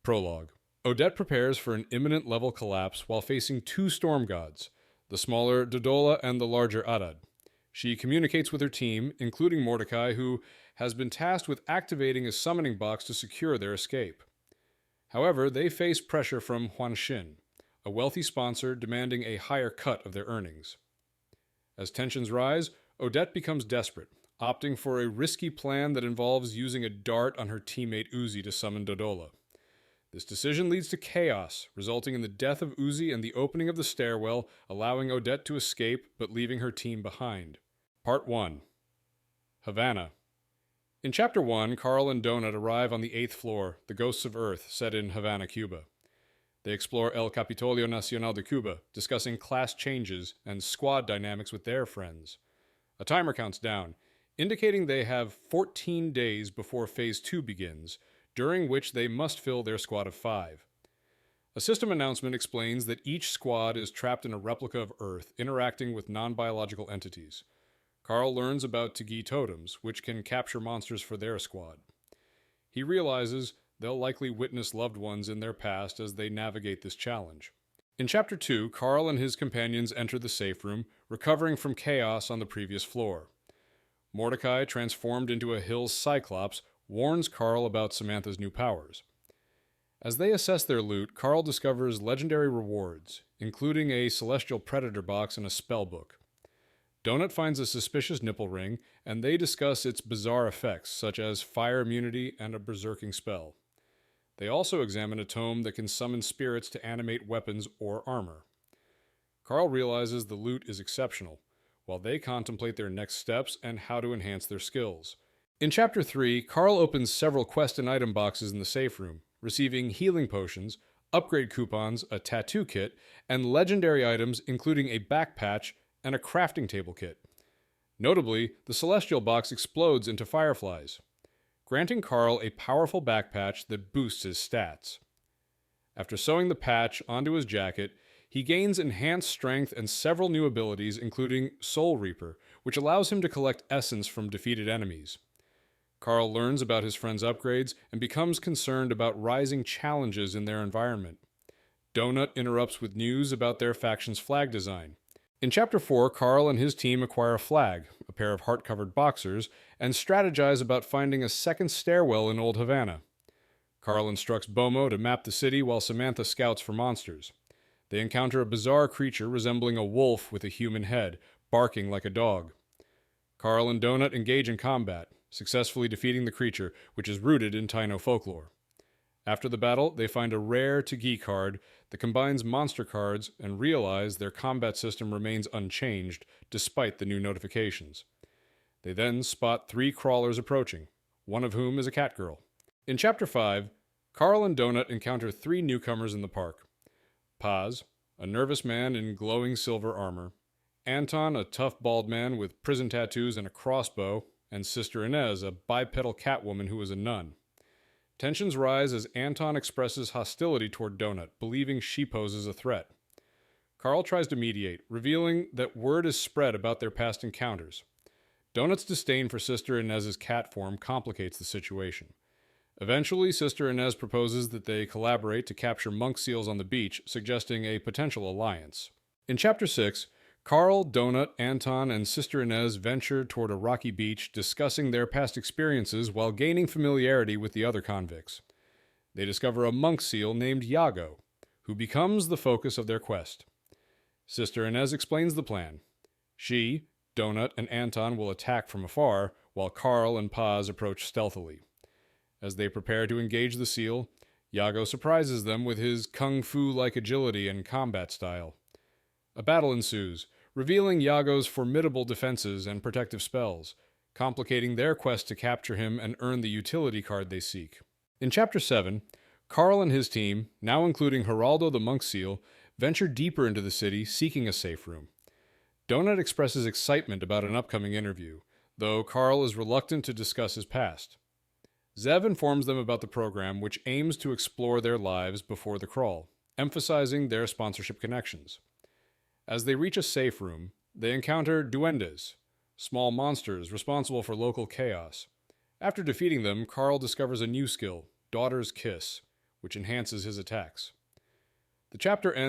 Prologue. Odette prepares for an imminent level collapse while facing two storm gods, the smaller Dodola and the larger Arad. She communicates with her team, including Mordecai, who has been tasked with activating a summoning box to secure their escape. However, they face pressure from Huan Xin, a wealthy sponsor demanding a higher cut of their earnings. As tensions rise, Odette becomes desperate, opting for a risky plan that involves using a dart on her teammate Uzi to summon Dodola. This decision leads to chaos, resulting in the death of Uzi and the opening of the stairwell, allowing Odette to escape but leaving her team behind. Part 1. Havana. In Chapter 1, Carl and Donut arrive on the 8th floor, the Ghosts of Earth, set in Havana, Cuba. They explore El Capitolio Nacional de Cuba, discussing class changes and squad dynamics with their friends. A timer counts down, indicating they have 14 days before Phase 2 begins, during which they must fill their squad of 5. A system announcement explains that each squad is trapped in a replica of Earth, interacting with non-biological entities. Carl learns about Tagi totems, which can capture monsters for their squad. He realizes they'll likely witness loved ones in their past as they navigate this challenge. In Chapter 2, Carl and his companions enter the safe room, recovering from chaos on the previous floor. Mordecai, transformed into a Hills Cyclops, warns Carl about Samantha's new powers. As they assess their loot, Carl discovers legendary rewards, including a celestial predator box and a spell book. Donut finds a suspicious nipple ring, and they discuss its bizarre effects, such as fire immunity and a berserking spell. They also examine a tome that can summon spirits to animate weapons or armor. Carl realizes the loot is exceptional, while they contemplate their next steps and how to enhance their skills. In Chapter 3, Carl opens several quest and item boxes in the safe room, receiving healing potions, upgrade coupons, a tattoo kit, and legendary items including a back patch and a crafting table kit. Notably, the Celestial box explodes into fireflies, granting Carl a powerful back patch that boosts his stats. After sewing the patch onto his jacket, he gains enhanced strength and several new abilities including Soul Reaper, which allows him to collect essence from defeated enemies. Carl learns about his friend's upgrades and becomes concerned about rising challenges in their environment. Donut interrupts with news about their faction's flag design. In Chapter 4, Carl and his team acquire a flag, a pair of heart-covered boxers, and strategize about finding a second stairwell in Old Havana. Carl instructs Bomo to map the city while Samantha scouts for monsters. They encounter a bizarre creature resembling a wolf with a human head, barking like a dog. Carl and Donut engage in combat, successfully defeating the creature, which is rooted in Taino folklore. After the battle, they find a rare Tagi card that combines monster cards and realize their combat system remains unchanged despite the new notifications. They then spot 3 crawlers approaching, one of whom is a cat girl. In Chapter 5, Carl and Donut encounter 3 newcomers in the park. Paz, a nervous man in glowing silver armor, Anton, a tough bald man with prison tattoos and a crossbow, and Sister Inez, a bipedal catwoman who is a nun. Tensions rise as Anton expresses hostility toward Donut, believing she poses a threat. Carl tries to mediate, revealing that word is spread about their past encounters. Donut's disdain for Sister Inez's cat form complicates the situation. Eventually, Sister Inez proposes that they collaborate to capture monk seals on the beach, suggesting a potential alliance. In Chapter 6, Carl, Donut, Anton, and Sister Inez venture toward a rocky beach, discussing their past experiences while gaining familiarity with the other convicts. They discover a monk seal named Iago, who becomes the focus of their quest. Sister Inez explains the plan. She, Donut, and Anton will attack from afar, while Carl and Paz approach stealthily. As they prepare to engage the seal, Iago surprises them with his kung fu-like agility and combat style. A battle ensues, revealing Iago's formidable defenses and protective spells, complicating their quest to capture him and earn the utility card they seek. In Chapter 7, Carl and his team, now including Geraldo the Monk Seal, venture deeper into the city, seeking a safe room. Donut expresses excitement about an upcoming interview, though Carl is reluctant to discuss his past. Zev informs them about the program, which aims to explore their lives before the crawl, emphasizing their sponsorship connections. As they reach a safe room, they encounter duendes, small monsters responsible for local chaos. After defeating them, Carl discovers a new skill, Daughter's Kiss, which enhances his attacks. The chapter ends